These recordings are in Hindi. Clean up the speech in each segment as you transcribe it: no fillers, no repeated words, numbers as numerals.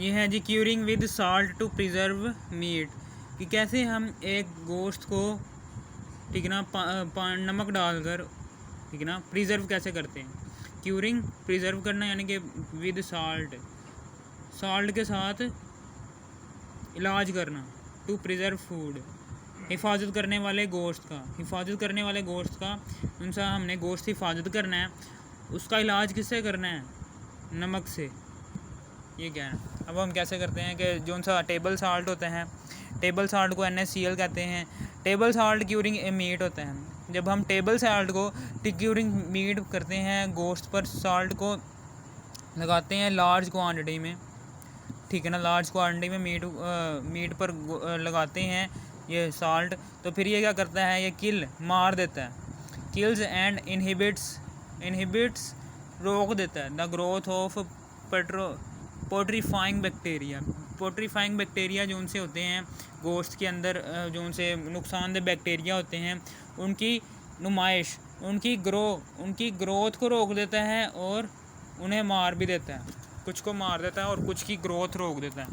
ये है जी curing with salt to preserve meat, कि कैसे हम एक गोश्त को ठीक है ना नमक डालकर ठीक है ना प्रिजर्व कैसे करते हैं। क्यूरिंग प्रिजर्व करना यानी कि विद साल्ट, साल्ट के साथ इलाज करना। टू प्रिजर्व फूड, हिफाजत करने वाले गोश्त का, हिफाजत करने वाले गोश्त का उनसे हमने गोश्त हिफाजत करना है, उसका इलाज किससे करना है, नमक से। ये क्या है, अब हम कैसे करते हैं कि जो सा टेबल साल्ट होता है, टेबल साल्ट को NaCl कहते हैं। टेबल साल्ट क्यूरिंग ए मीट होता है। जब हम टेबल साल्ट को क्यूरिंग मीट करते हैं, गोश्त पर साल्ट को लगाते हैं लार्ज क्वांटिटी में, ठीक है ना, लार्ज क्वांटिटी में मीट पर लगाते हैं ये साल्ट, तो फिर ये क्या करता है, ये मार देता है, किल्स एंड इनहिबिट्स रोक देता है the growth of putrefying bacteria. Putrefying bacteria जो उनसे होते हैं गोश्त के अंदर, जो उनसे नुकसानदेह बैक्टीरिया होते हैं, उनकी नुमाइश, उनकी ग्रोथ को रोक देता है और उन्हें मार भी देता है। कुछ को मार देता है और कुछ की ग्रोथ रोक देता है,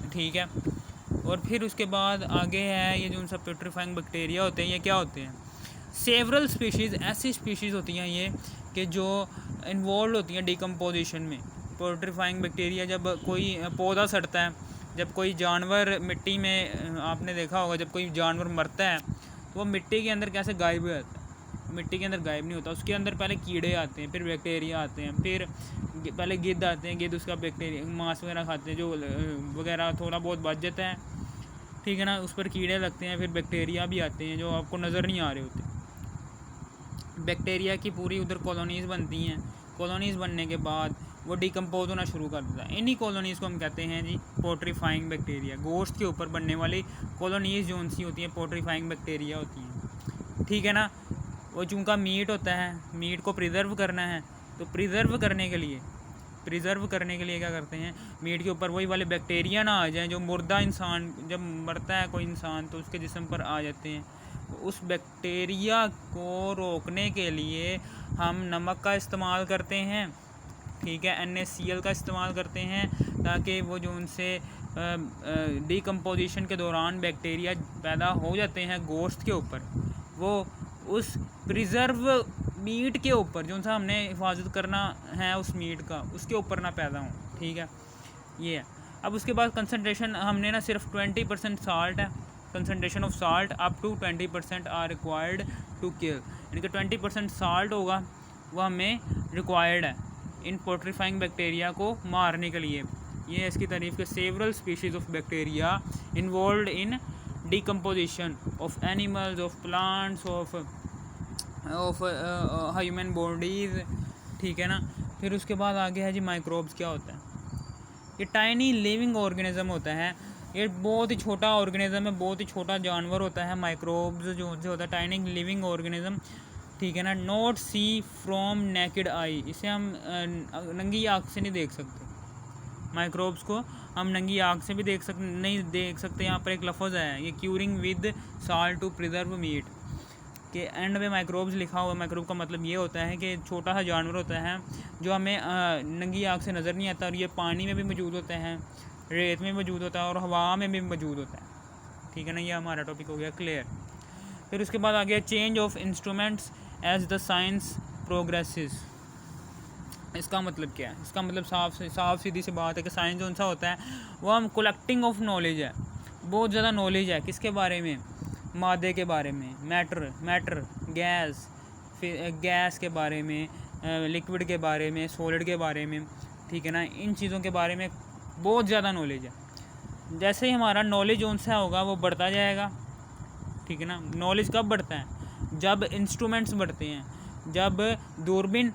ठीक है। और फिर उसके बाद आगे है ये जो उनसे पोट्रीफाइंग बैक्टीरिया होते हैं, ये क्या होते हैं, सेवरल स्पीशीज़, ऐसी स्पीशीज़ होती हैं ये कि जो इन्वॉल्व होती हैं डिकम्पोजिशन में। पोट्रीफाइंग बैक्टीरिया, जब कोई पौधा सड़ता है, जब कोई जानवर मिट्टी में, आपने देखा होगा जब कोई जानवर मरता है तो वो मिट्टी के अंदर कैसे गायब हो जाता है, मिट्टी के अंदर गायब नहीं होता, उसके अंदर पहले कीड़े आते हैं, फिर बैक्टीरिया आते हैं, फिर पहले गिद्ध आते हैं, गिद्ध उसका बैक्टीरिया मांस वगैरह खाते हैं, जो वगैरह थोड़ा बहुत बच जाता है, ठीक है ना, उस पर कीड़े लगते हैं, फिर बैक्टीरिया भी आते हैं जो आपको नज़र नहीं आ रहे होते। बैक्टीरिया की पूरी उधर कॉलोनीज़ बनती हैं, कॉलोनीज़ बनने के बाद वो डिकम्पोज होना शुरू कर देता है। इन्हीं कॉलोनीज़ को हम कहते हैं जी पोट्रीफाइंग बैक्टीरिया। गोश्त के ऊपर बनने वाली कॉलोनीज़ जो उनसी होती हैं पोट्रीफाइंग बैक्टीरिया होती हैं, ठीक है ना। वो चूँकि मीट होता है, मीट को प्रिजर्व करना है, तो प्रिजर्व करने के लिए क्या करते हैं, मीट के ऊपर वही वाले बैक्टीरिया ना आ जाएं जो मुर्दा इंसान, जब मरता है कोई इंसान तो उसके जिस्म पर आ जाते हैं। उस बैक्टीरिया को रोकने के लिए हम नमक का इस्तेमाल करते हैं, ठीक है, NaCl का इस्तेमाल करते हैं, ताकि वो जो उनसे डिकम्पोजिशन के दौरान बैक्टीरिया पैदा हो जाते हैं गोश्त के ऊपर, वो उस प्रिजर्व मीट के ऊपर जो सा हमने हिफाजत करना है उस मीट का, उसके ऊपर ना पैदा हों, ठीक है। ये है। अब उसके बाद कंसनट्रेशन हमने ना सिर्फ 20% साल्ट है, concentration of salt up to 20% are required to kill, यानी कि 20% साल्ट होगा वो हमें रिक्वायर्ड है इन पोट्रीफाइंग बैक्टीरिया को मारने के लिए। ये इसकी तारीफ के several species of bacteria involve in decomposition of animals, of plants, of human bodies, ठीक है ना। फिर उसके बाद आगे है जी माइक्रोब्स। क्या होता है, ये टाइनी लिविंग ऑर्गेनिज्म होता है, ये बहुत ही छोटा ऑर्गेनिज्म है, बहुत ही छोटा जानवर होता है। माइक्रोब्स जो होता है टाइनी लिविंग ऑर्गेनिज्म, ठीक है ना। Not see from naked eye, इसे हम नंगी आँख से नहीं देख सकते, माइक्रोब्स को हम नंगी आँख से भी नहीं देख सकते। यहाँ पर एक लफ्ज़ है, ये curing with salt to preserve meat के एंड में माइक्रोब्स लिखा हुआ। माइक्रोब का मतलब ये होता है कि छोटा सा जानवर होता है जो हमें नंगी आँख से नज़र नहीं आता, और ये पानी में भी मौजूद होता है, रेत में मौजूद होता है और हवा में भी मौजूद होता है, ठीक है ना। ये हमारा टॉपिक हो गया क्लियर। फिर उसके बाद आ गया change of instruments as the science progresses. इसका मतलब क्या है, इसका मतलब साफ सीधी सी बात है कि साइंस जो सा होता है वो हम कलेक्टिंग ऑफ नॉलेज है, बहुत ज़्यादा नॉलेज है किसके बारे में, मादे के बारे में, मैटर गैस, फिर गैस के बारे में, लिक्विड के बारे में, सॉलिड के बारे में, ठीक है ना। इन चीज़ों के बारे में बहुत ज़्यादा नॉलेज है। जैसे ही हमारा नॉलेज जो सा होगा वो बढ़ता जाएगा, ठीक है ना। नॉलेज कब बढ़ता है, जब इंस्ट्रूमेंट्स बढ़ते हैं, जब दूरबीन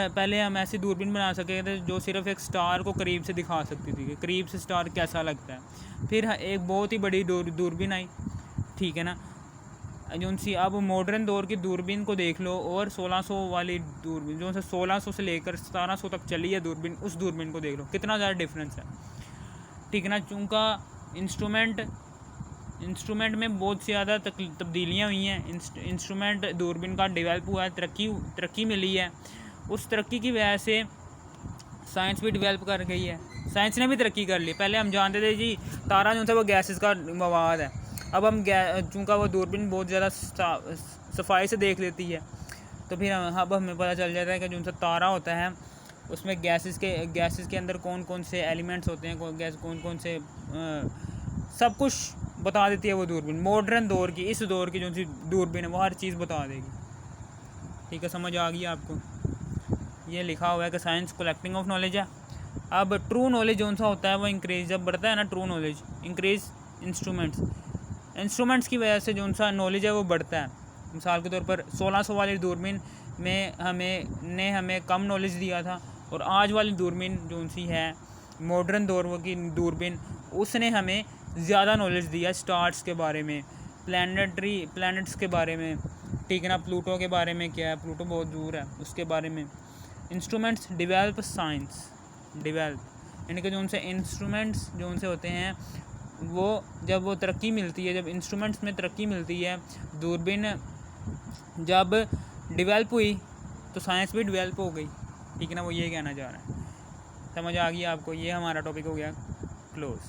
पहले हम ऐसी दूरबीन बना सके थे जो सिर्फ एक स्टार को करीब से दिखा सकती थी कि करीब से स्टार कैसा लगता है। फिर एक बहुत ही बड़ी दूरबीन आई, ठीक है ना, जो सी अब मॉडर्न दौर की दूरबीन को देख लो, और 1600 वाली दूरबीन जो 1600 से लेकर 1700 तक चली है दूरबीन, उस दूरबीन को देख लो, कितना ज़्यादा डिफरेंस है, ठीक है ना। चूँकि इंस्ट्रूमेंट में बहुत ज़्यादा तब्दीलियाँ हुई हैं, इंस्ट्रूमेंट दूरबीन का डेवलप हुआ है, तरक्की मिली है। उस तरक्की की वजह से साइंस भी डेवलप कर गई है, साइंस ने भी तरक्की कर ली। पहले हम जानते थे जी तारा जो था वो गैसेस का मवाद है, अब हम चूँकि वो दूरबीन बहुत ज़्यादा सफाई से देख लेती है, तो फिर अब हमें पता चल जाता है कि जो सा तारा होता है उसमें गैसेस के अंदर कौन कौन से एलिमेंट्स होते हैं, कौन कौन से सब कुछ बता देती है वो दूरबीन। मॉडर्न दौर की, इस दौर की जो सी दूरबीन है वो हर चीज़ बता देगी। ठीक है, समझ आ गई आपको। ये लिखा हुआ है कि साइंस कलेक्टिंग ऑफ नॉलेज है। अब ट्रू नॉलेज जो सा होता है वो इंक्रीज जब बढ़ता है ना, ट्रू नॉलेज इंक्रीज इंस्ट्रूमेंट्स की वजह से जो सा नॉलेज है वो बढ़ता है। मिसाल के तौर पर 1600 वाली दूरबीन में हमें कम नॉलेज दिया था, और आज वाली दूरबीन जो सी है मॉडर्न दौर की दूरबीन, उसने हमें ज़्यादा नॉलेज दिया स्टार्स के बारे में, प्लैनेट्स के बारे में। ठीक है ना, प्लूटो के बारे में क्या है, प्लूटो बहुत दूर है, उसके बारे में। इंस्ट्रूमेंट्स डिवेल्प साइंस, यानी कि जो उनसे इंस्ट्रूमेंट्स जो उनसे होते हैं वो जब वो तरक्की मिलती है, जब इंस्ट्रूमेंट्स में तरक्की मिलती है, दूरबीन जब डेवलप हुई तो साइंस भी डेवलप हो गई। ठीक है ना, वो ये कहना चाह रहा है। समझ आ गई आपको। ये हमारा टॉपिक हो गया क्लोज।